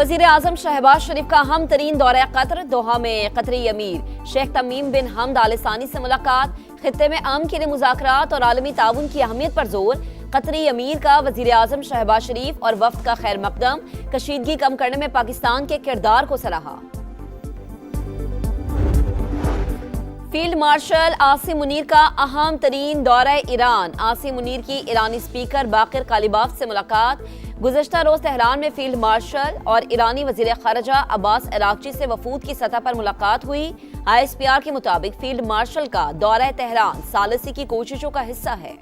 वजीर आजम शहबाज शरीफ का अहम तरीन दौरा कतर, दोहा में कतरी अमीर शेख तमीम बिन हमद आल सानी से मुलाकात, खित्ते में अमन के लिए मुज़ाकरात और आलमी ताउन की अहमियत पर जोर। कतरी अमीर का वजीर आजम शहबाज शरीफ और वफ्द का खैर मकदम, कशीदगी कम करने में पाकिस्तान के किरदार को सराहा। फील्ड मार्शल आसिम मुनीर का अहम तरीन दौरा ईरान, आसिम मुनीर की ईरानी स्पीकर बाकिर कालिबाफ से मुलाकात। गुज़श्ता रोज तेहरान में फील्ड मार्शल और ईरानी वजीर खारजा अब्बास अरागची से वफूद की सतह पर मुलाकात हुई। ISPR के मुताबिक फील्ड मार्शल का दौरा तेहरान सालिसी की कोशिशों का हिस्सा है।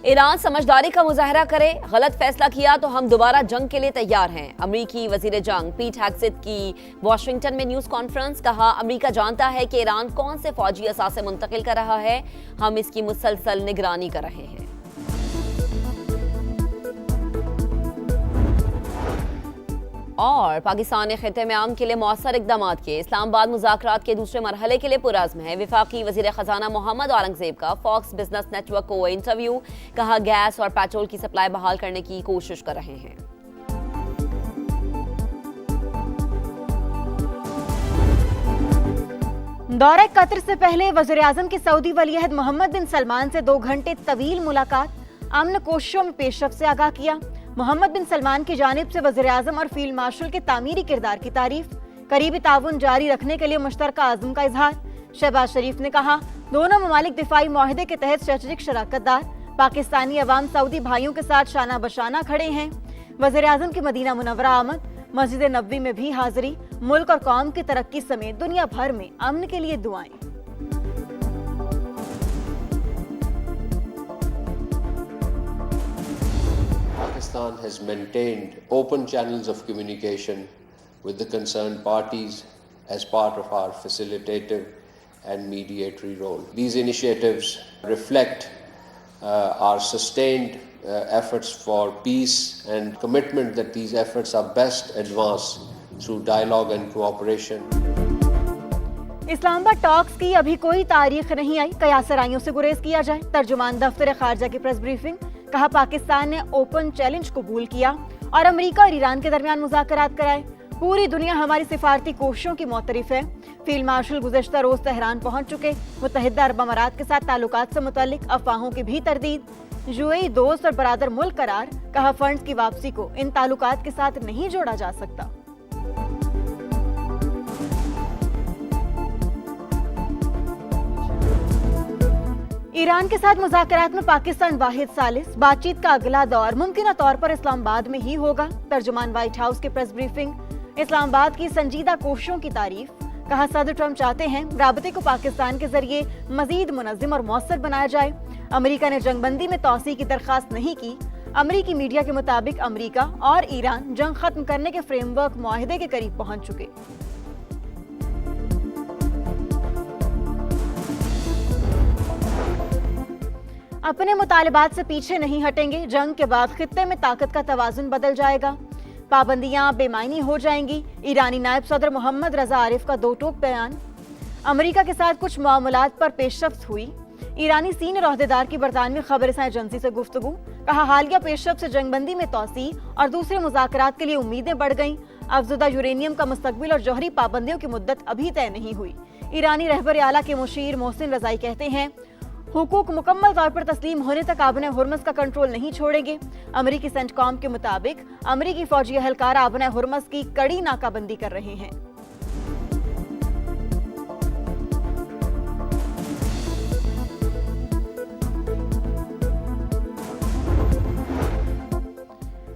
ईरान समझदारी का मुजाहरा करे, गलत फैसला किया तो हम दोबारा जंग के लिए तैयार हैं। अमरीकी वजीर जंग पीट हेग्सेथ की वाशिंगटन में न्यूज कॉन्फ्रेंस, कहा अमरीका जानता है कि ईरान कौन से फौजी असासे मुंतकिल कर रहा है, हम इसकी मुसलसल निगरानी कर रहे हैं। और पाकिस्तान ने खिते में अमन के लिए मौसर इकदाम किए, इस्लामाबाद मुज़ाकरात के दूसरे मरहले के लिए पुरअज़्म है। वफाकी वज़ीर ख़जाना मोहम्मद औरंगज़ेब का फॉक्स बिजनेस नेटवर्क को इंटरव्यू, कहा गैस और पेट्रोल की सप्लाई बहाल करने की कोशिश कर रहे हैं। दौरे कतर से पहले वज़ीर आज़म की सऊदी वलीअहद मोहम्मद बिन सलमान से 2 घंटे तवील मुलाकात, अमन कोशिशों में पेशरफ्त से आगाह किया। मोहम्मद बिन सलमान की जानिब से वज़ीर आज़म और फील्ड मार्शल के तामीरी किरदार की तारीफ, करीबी ताउन जारी रखने के लिए मुश्तरका आज़म का इजहार। शहबाज शरीफ ने कहा दोनों ममालिक दिफाई माहिदे के तहत स्ट्रेटेजिक शराकतदार, पाकिस्तानी अवाम सऊदी भाइयों के साथ शाना बशाना खड़े हैं। वज़ीर आज़म की मदीना मुनव्वरा आमद, मस्जिद नबवी में भी हाजिरी, मुल्क और कौम की तरक्की समेत दुनिया भर में अमन के लिए दुआएं। Pakistan has maintained open channels of communication with the concerned parties as part of our facilitative and mediatory role. These initiatives reflect our sustained efforts for peace and commitment that these efforts are best advanced through dialogue and cooperation. Islamabad talks की अभी कोई तारीख नहीं आई, कयासराइयों से गुरेज किया जाए। तर्जुमान दफ्तर खारजा की प्रेस ब्रीफिंग, कहा पाकिस्तान ने ओपन चैलेंज कबूल किया और अमेरिका और ईरान के दरमियान मुज़ाकरात कराए। पूरी दुनिया हमारी सिफारती कोशिशों की मोतरिफ है। फील्ड मार्शल गुज़श्ता रोज तेहरान पहुंच चुके, मुत्तहिदा अरब अमारात के साथ ताल्लुकात से मुतालिक अफवाहों की भी तरदीद। UAE दोस्त और बरादर मुल्क करार, कहा फंड्स की वापसी को इन ताल्लुकात के साथ नहीं जोड़ा जा सकता। ईरान के साथ मुज़ाकरात में पाकिस्तान वाहिद सालिस, बातचीत का अगला दौर मुमकिन तौर पर इस्लामाबाद में ही होगा। तर्जुमान व्हाइट हाउस की प्रेस ब्रीफिंग, इस्लामाबाद की संजीदा कोशिशों की तारीफ, कहा सदर ट्रंप चाहते हैं राबते को पाकिस्तान के जरिए मजीद मुनज़्ज़म और मौसर बनाया जाए। अमेरिका ने जंगबंदी में तौसी की दरख्वास्त नहीं की। अमेरिकी मीडिया के मुताबिक अमेरिका और ईरान जंग खत्म करने के फ्रेमवर्क मुआहिदे के करीब पहुंच चुके। अपने मुतालिबात से पीछे नहीं हटेंगे, जंग के बाद खित्ते में ताकत का तवाजुन बदल जाएगा, पाबंदियां बेमायनी हो जाएंगी। ईरानी नायब सदर मोहम्मद रजा आरिफ का 2 टोक बयान। अमेरिका के साथ कुछ मामलात पर पेशरफ्त हुई। ईरानी सीनियर ओहदेदार की बरतानवी खबरसां एजेंसी से गुफ्तगू, कहा हालिया पेशरफ्त से जंगबंदी में तौसी और दूसरे मुज़ाकरात के लिए उम्मीदें बढ़ गईं। अफजुदा यूरेनियम का मुस्तकबिल और जौहरी पाबंदियों की मुद्दत अभी तय नहीं हुई। ईरानी रहबर आला के मुशीर मोहसिन रजाई कहते हैं हुकूक मुकम्मल तौर पर तस्लीम होने तक आबना हुर्मस का कंट्रोल नहीं छोड़ेंगे। अमेरिकी सेंटकॉम के मुताबिक अमेरिकी फौजी एहलकार आबना हुर्मस की कड़ी नाकाबंदी कर रहे हैं।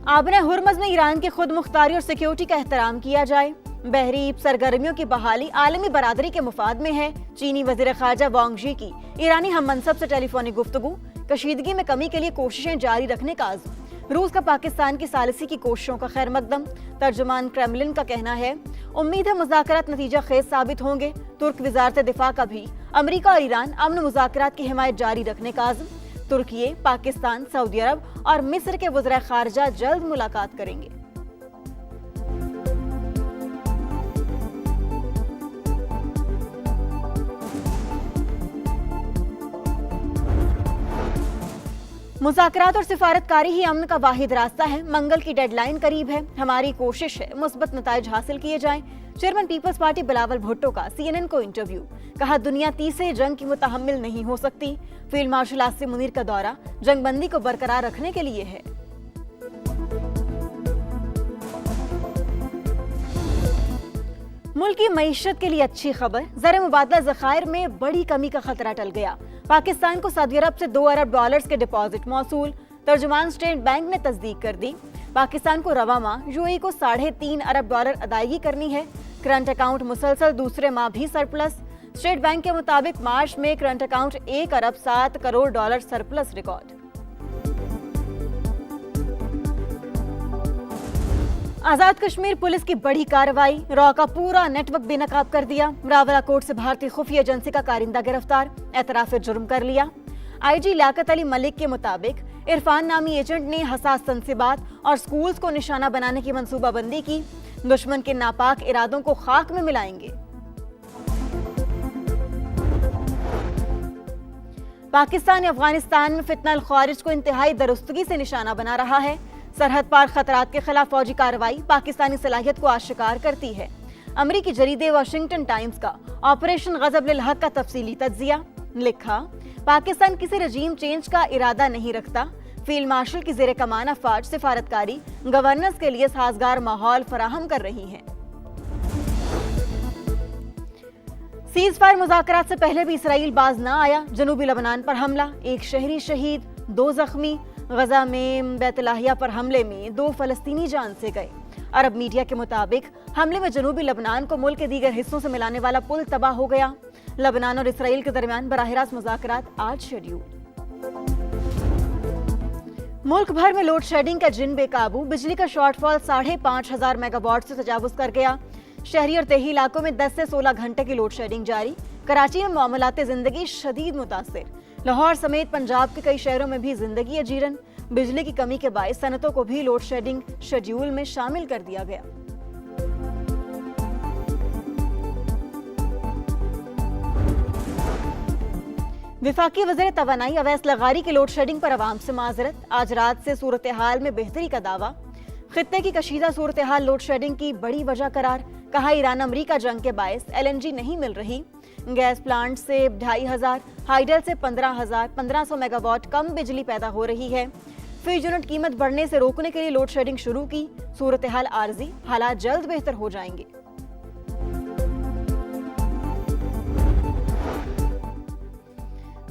आबना हुर्मस में ईरान की खुद मुख्तारी और सिक्योरिटी का एहतराम किया जाए। बहरी सरगर्मियों की बहाली आलमी बरादरी के मुफाद में है। चीनी वजीर खारजा वांग ज़ी की ईरानी हम मनसब से टेलीफोनिक गुफ्तगू, कशीदगी में कमी के लिए कोशिशें जारी रखने का आज़म। रूस का पाकिस्तान की सालिसी की कोशिशों का खैर मकदम। तर्जुमान क्रेमलिन का कहना है उम्मीद है मुज़ाकरात नतीजा खेज साबित होंगे। तुर्क वजारत दिफा का भी अमेरिका और ईरान अमन मुज़ाकरात की हिमायत जारी रखने का आज़म। तुर्की, पाकिस्तान, सऊदी अरब और मिस्र के वज़ीर खारजा जल्द मुलाकात करेंगे। मुज़ाकरात और सिफारतकारी ही अमन का वाहिद रास्ता है। मंगल की डेडलाइन करीब है। हमारी कोशिश है मुस्बत नताइज हासिल किए जाएं। Chairman Peoples Party Bilawal Bhutto का CNN को इंटरव्यू। कहा, दुनिया तीसरे जंग की मुतहम्मिल नहीं हो सकती। फील्ड मार्शल आसिम मुनीर का दौरा जंगबंदी को बरकरार रखने के लिए है। मुल्क की मईशत के लिए अच्छी खबर, ज़र मुबादला ज़खायर में बड़ी कमी का खतरा टल गया। पाकिस्तान को सऊदी अरब से $2 अरब के डिपॉजिट मौसूल। तर्जुमान स्टेट बैंक ने तस्दीक कर दी। पाकिस्तान को रवा माह UAE को $3.5 अरब अदायगी करनी है। करंट अकाउंट मुसलसल दूसरे माह भी सरप्लस। स्टेट बैंक के मुताबिक मार्च में करंट अकाउंट $1 अरब 7 करोड़ सरप्लस रिकॉर्ड। आजाद कश्मीर पुलिस की बड़ी कार्रवाई, रॉ का पूरा नेटवर्क बेनकाब कर दिया। रावला कोर्ट से भारतीय खुफिया एजेंसी का कारिंदा गिरफ्तार, एतराफ जुर्म कर लिया। IG लियाकत अली मलिक के मुताबिक इरफान नामी एजेंट ने हसास तनसीबात और स्कूल्स को निशाना बनाने की मंसूबाबंदी की। दुश्मन के नापाक इरादों को खाक में मिलाएंगे। पाकिस्तान अफगानिस्तान में फितना ख्वारिज को इंतहाई दुरुस्तगी से निशाना बना रहा है। सरहद पार खतरात के खिलाफ फौजी कार्रवाई पाकिस्तानी सलाहियत को आश्कार करती है। अमरीकी जरीदे वाशिंगटन टाइम्स का ऑपरेशन गजब लिल हक का तफसीली तज्जिया। लिखा, पाकिस्तान किसी रजीम चेंज का इरादा नहीं रखता। फील्ड मार्शल की जेर कमान अफवाज सिफारतकारी गवर्नेंस के लिए साजगार माहौल फराहम कर रही हैं। सीज फायर मुज़ाकरात से पहले भी इसराइल बाज न आया। जनूबी लबनान पर हमला, 1 शहरी शहीद, 2 जख्मी। गजा में बैतलाहिया पर हमले में 2 फलस्तीनी जान से गए। अरब मीडिया के मुताबिक हमले में जनूबी लबनान को मुल्क के दीगर हिस्सों से मिलाने वाला पुल तबाह हो गया। लबनान और इसराइल के दरमियान बराह-ए-रास्त मुज़ाकरात आज शेड्यूल। मुल्क भर में लोड शेडिंग का जिन बेकाबू, बिजली का शॉर्टफॉल 5,500 मेगावाट से तजावुज कर गया। शहरी और देही इलाकों में 10 से 16 घंटे की लोड शेडिंग जारी। कराची में मामलाते जिंदगी शदीद मुतासिर। लाहौर समेत पंजाब के कई शहरों में भी जिंदगी अजीरन। बिजली की कमी के बायस सनतों को भी लोड शेडिंग शेड्यूल में शामिल कर दिया गया। विफाकी वज़ीर तवानाई अवैस लगारी की लोड शेडिंग पर अवाम से माजरत। आज रात से सूरत हाल में बेहतरी का दावा। खित्ते की कशीदा सूरत हाल लोड शेडिंग की बड़ी वजह करार। कहा, ईरान अमरीका जंग के बायस LNG नहीं मिल रही। गैस प्लांट से 2,500, हाइडल से 15,000 मेगावाट कम बिजली पैदा हो रही है। फी यूनिट कीमत बढ़ने से रोकने के लिए लोड शेडिंग शुरू की। सूरत हाल आर्जी, हालात जल्द बेहतर हो जाएंगे।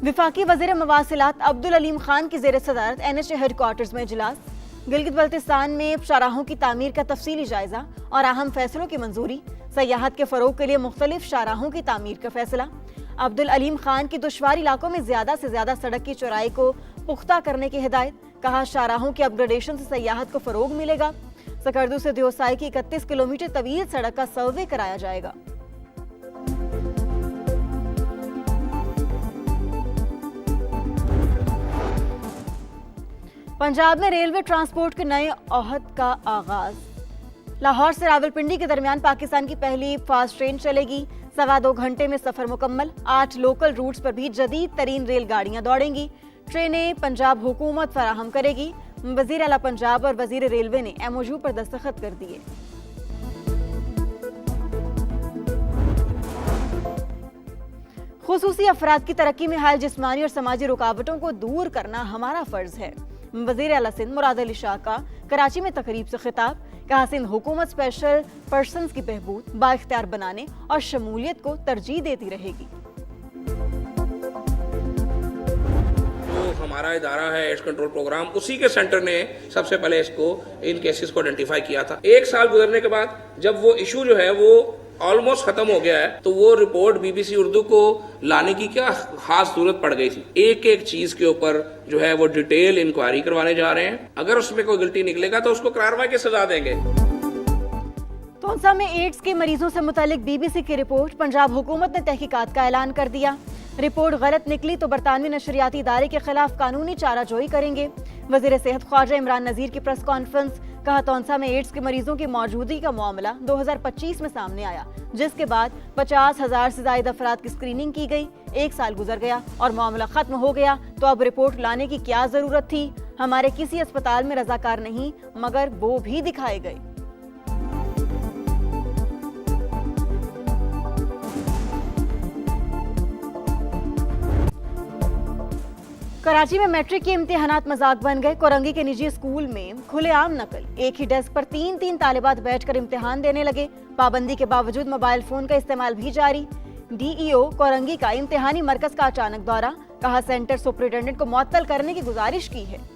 विफाकी वज़ीर मवासिलात अब्दुल अलीम खान की ज़ेर सदारत NHA हेडक्वार्टर्स में इजलास। गिलगित बल्तिस्तान में शाहराहों की तामीर का तफसीली जायजा और अहम फैसलों की मंजूरी। सयाहत के फरोग के लिए मुख्तलिफ शाहराहों की तामीर का फैसला। अब्दुल अलीम खान की दुश्वार इलाकों में ज्यादा से ज्यादा सड़क की चौड़ाई को पुख्ता करने की हिदायत। कहा, शाहराहों के अपग्रेडेशन से सयाहत को फरोग मिलेगा। सकर्दू से दियोसाई की 31 किलोमीटर तवील सड़क का सर्वे कराया जाएगा। पंजाब में रेलवे ट्रांसपोर्ट के नए ओहद का आगाज। लाहौर से रावलपिंडी के दरमियान पाकिस्तान की पहली फास्ट ट्रेन चलेगी। 2.25 घंटे में सफर मुकम्मल। 8 लोकल रूट्स पर भी जदीद तरीन रेलगाड़ियां दौड़ेंगी। ट्रेनें पंजाब हुकूमत फराहम करेगी। वजीर आला पंजाब और वजीर रेलवे ने MOU पर दस्तखत कर दिए। खुसूसी अफराद की तरक्की में हाल जिस्मानी और समाजी रुकावटों को दूर करना हमारा फर्ज है। वजीर आला सिंध मुराद अली शाह का कराची में तकरीब से खिताब। कहा, सिंध हुकूमत स्पेशल पर्सन्स की बहबूद, बाइख्तियार बनाने और शमूलियत को तरजीह देती रहेगी। जो हमारा इदारा है एड्स कंट्रोल प्रोग्राम, उसी के सेंटर ने सबसे पहले इन केसेस को आइडेंटिफाई किया था। 1 साल गुजरने के बाद जब वो इशू जो है वो ऑलमोस्ट खत्म हो गया है, तो वो रिपोर्ट BBC उर्दू को लाने की क्या खास जरूरत पड़ गई थी। एक एक चीज के ऊपर जो है वो डिटेल इंक्वायरी करवाने जा रहे हैं। अगर उसमें कोई गिल्टी निकलेगा तो उसको कार्रवाई की सजा देंगे। तोंसा में एड्स के मरीजों से मुतालिक BBC की रिपोर्ट। पंजाब हुकूमत ने तहकीकात का ऐलान कर दिया। रिपोर्ट गलत निकली तो बरतानवी नशरियाती इदारे के खिलाफ कानूनी चाराजोई करेंगे। वजीर सेहत ख्वाजा इमरान नजीर की प्रेस कॉन्फ्रेंस। कहा तौंसा में एड्स के मरीजों की मौजूदगी का मामला 2025 में सामने आया, जिसके बाद 50,000 से ज्यादा अफराद की स्क्रीनिंग की गई। 1 साल गुजर गया और मामला खत्म हो गया, तो अब रिपोर्ट लाने की क्या जरूरत थी? हमारे किसी अस्पताल में रजाकार नहीं, मगर वो भी दिखाए गए। कराची में मैट्रिक के इम्तिहानात मजाक बन गए। कोरंगी के निजी स्कूल में खुलेआम नकल, एक ही डेस्क पर 3-3 तालिबात बैठकर इम्तिहान देने लगे। पाबंदी के बावजूद मोबाइल फोन का इस्तेमाल भी जारी। डीईओ कोरंगी का इम्तिहानी मरकज का अचानक दौरा, कहा सेंटर सुपरिटेंडेंट को मुअत्तल करने की गुजारिश की है।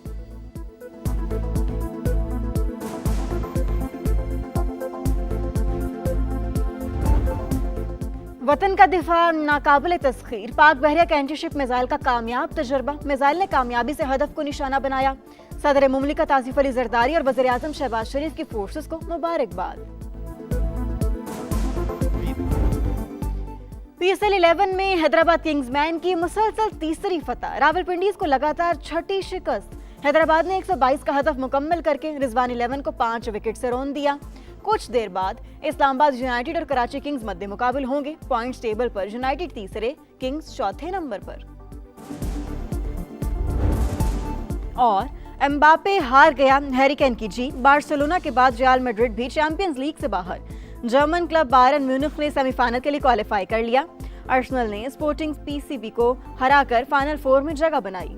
वतन का दिफा नाकाबिल तस्खीर, पाक बहरिया का एंटीशिप मिसाइल का कामयाब तजुर्बा। मिसाइल ने कामयाबी से हदफ को निशाना बनाया। सदर मुमलिकत आसिफ अली जरदारी और वज़ीर आज़म शहबाज शरीफ की फोर्सेस को मुबारकबाद। PSL 11 में हैदराबाद किंग्समैन की मुसलसल तीसरी फतह, रावलपिंडीज को लगातार छठी शिकस्त। हैदराबाद ने 122 का हदफ मुकम्मल करके रिजवान 11 को 5 विकेट से रौंद दिया। कुछ देर बाद इस्लामाबाद यूनाइटेड और कराची किंग्स मध्य मुकाबिल होंगे। पॉइंट्स टेबल पर यूनाइटेड तीसरे, किंग्स चौथे नंबर पर। और एम्बापे हार गया, हैरी केन की जीत। बार्सिलोना के बाद रियल मैड्रिड भी चैंपियंस लीग से बाहर। जर्मन क्लब बायरन म्यूनिख ने सेमीफाइनल के लिए क्वालिफाई कर लिया। आर्सेनल ने स्पोर्टिंग PSV को हराकर फाइनल 4 में जगह बनाई।